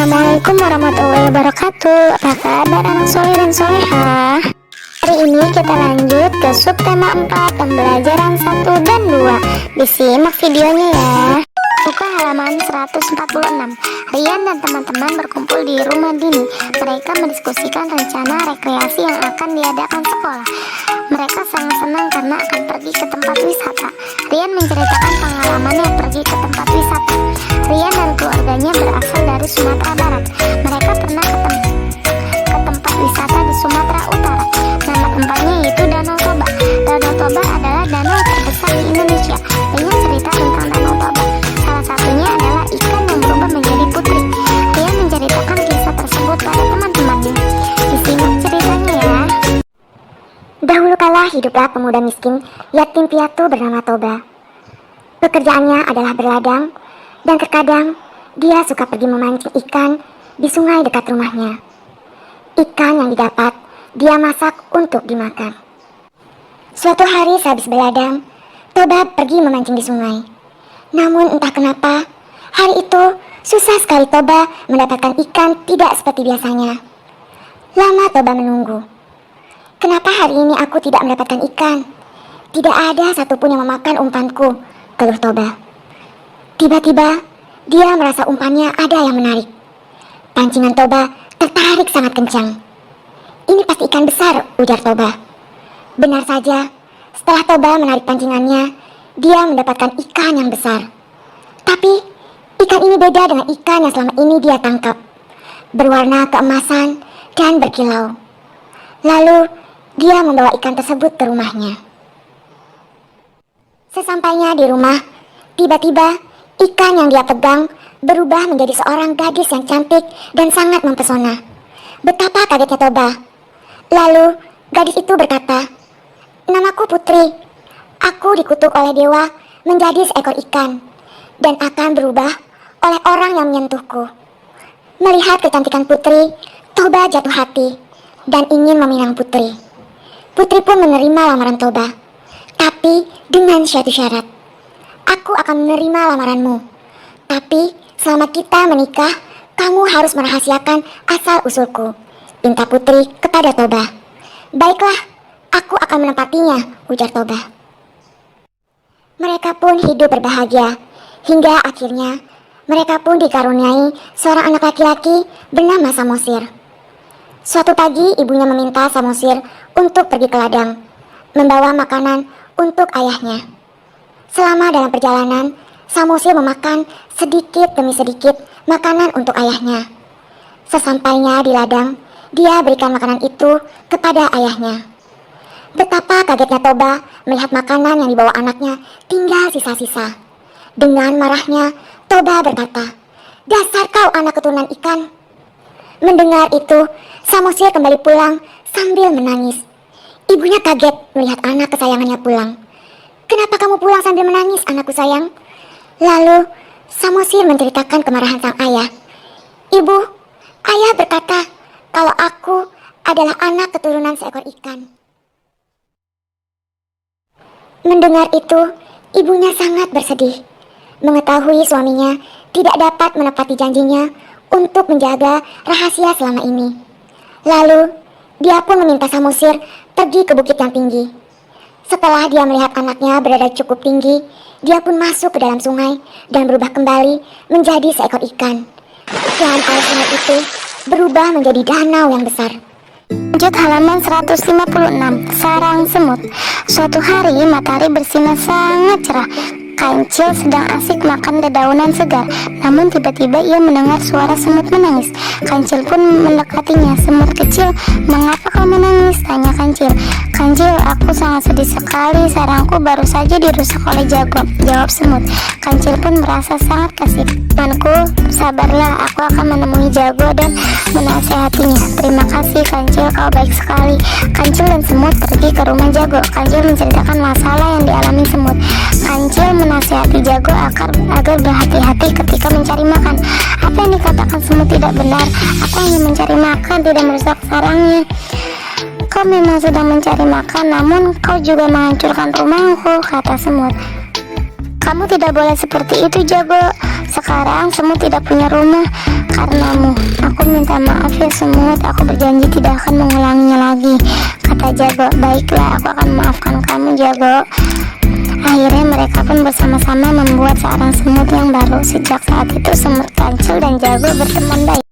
Assalamualaikum warahmatullahi wabarakatuh. Apa kabar anak soleh dan solehah? Hari ini kita lanjut ke subtema 4 pembelajaran 1 dan 2. Disimak videonya ya. Buka halaman 146. Rian dan teman-teman berkumpul di rumah Dini. Mereka mendiskusikan rencana rekreasi yang akan diadakan sekolah. Mereka sangat senang karena akan pergi ke tempat wisata. Rian menceritakan pengalamannya pergi ke tempat wisata. Rian dan keluarganya berasal dari Sumatera Barat. Mereka pernah ke tempat wisata di Sumatera Utara. Nama tempatnya yaitu Danau Toba. Danau Toba adalah danau terbesar di Indonesia. Banyak cerita tentang Danau Toba. Salah satunya adalah ikan yang berubah menjadi putri. Rian menceritakan kisah tersebut pada teman-temannya. Disimak ceritanya ya. Dahulu kala hiduplah pemuda miskin, yatim piatu bernama Toba. Pekerjaannya adalah berladang, dan terkadang dia suka pergi memancing ikan di sungai dekat rumahnya. Ikan yang didapat, dia masak untuk dimakan. Suatu hari sehabis berladang, Toba pergi memancing di sungai. Namun entah kenapa, hari itu susah sekali Toba mendapatkan ikan tidak seperti biasanya. Lama Toba menunggu. Kenapa hari ini aku tidak mendapatkan ikan? Tidak ada satupun yang memakan umpanku, keluh Toba. Tiba-tiba, dia merasa umpannya ada yang menarik. Pancingan Toba tertarik sangat kencang. Ini pasti ikan besar, ujar Toba. Benar saja, setelah Toba menarik pancingannya, dia mendapatkan ikan yang besar. Tapi, ikan ini beda dengan ikan yang selama ini dia tangkap. Berwarna keemasan dan berkilau. Lalu, dia membawa ikan tersebut ke rumahnya. Sesampainya di rumah, tiba-tiba ikan yang dia pegang berubah menjadi seorang gadis yang cantik dan sangat mempesona. Betapa kagetnya Toba. Lalu, gadis itu berkata, "Namaku Putri. Aku dikutuk oleh dewa menjadi seekor ikan dan akan berubah oleh orang yang menyentuhku." Melihat kecantikan Putri, Toba jatuh hati dan ingin meminang Putri. Putri pun menerima lamaran Toba, tapi dengan suatu syarat. "Aku akan menerima lamaranmu, tapi selama kita menikah, kamu harus merahasiakan asal-usulku," pinta Putri kepada Toba. "Baiklah, aku akan menepatinya," ujar Toba. Mereka pun hidup berbahagia, hingga akhirnya mereka pun dikaruniai seorang anak laki-laki bernama Samosir. Suatu pagi ibunya meminta Samosir untuk pergi ke ladang, membawa makanan untuk ayahnya. Selama dalam perjalanan, Samosir memakan sedikit demi sedikit makanan untuk ayahnya. Sesampainya di ladang, dia berikan makanan itu kepada ayahnya. Betapa kagetnya Toba melihat makanan yang dibawa anaknya tinggal sisa-sisa. Dengan marahnya, Toba berkata, "Dasar kau anak keturunan ikan." Mendengar itu, Samosir kembali pulang sambil menangis. Ibunya kaget melihat anak kesayangannya pulang. "Kenapa kamu pulang sambil menangis, anakku sayang?" Lalu, Samosir menceritakan kemarahan sang ayah. "Ibu, ayah berkata kalau aku adalah anak keturunan seekor ikan." Mendengar itu, ibunya sangat bersedih. Mengetahui suaminya tidak dapat menepati janjinya untuk menjaga rahasia selama ini. Lalu, dia pun meminta Samosir pergi ke bukit yang tinggi. Setelah dia melihat anaknya berada cukup tinggi, dia pun masuk ke dalam sungai dan berubah kembali menjadi seekor ikan. Dan air sungai itu berubah menjadi danau yang besar. Lanjut halaman 156, Sarang Semut. Suatu hari matahari bersinar sangat cerah. Kancil sedang asik makan dedaunan segar. Namun tiba-tiba ia mendengar suara semut menangis. Kancil pun mendekatinya. "Semut kecil, mengapa kau menangis?" tanya Kancil. "Kancil, aku sangat sedih sekali. Sarangku baru saja dirusak oleh jago," jawab semut. Kancil pun merasa sangat kasih. "Temanku, sabarlah, aku akan menemui jago dan menasehatinya." "Terima kasih Kancil, kau baik sekali." Kancil dan semut pergi ke rumah jago. Kancil menceritakan masalah yang dialami semut. Kancil menasihati jago agar berhati-hati ketika mencari makan. "Apa yang dikatakan semut tidak benar. Aku hanya mencari makan, tidak merusak sarangnya." "Kau memang sedang mencari makan, namun kau juga menghancurkan rumahku," kata semut. "Kamu tidak boleh seperti itu, jago. Sekarang semut tidak punya rumah karenamu." minta maaf ya Semut, aku berjanji tidak akan mengulanginya lagi, kata Jago. Baiklah, aku akan memaafkan kamu Jago. Akhirnya mereka pun bersama-sama membuat sarang semut yang baru. Sejak saat itu Semut Kancil dan Jago berteman baik.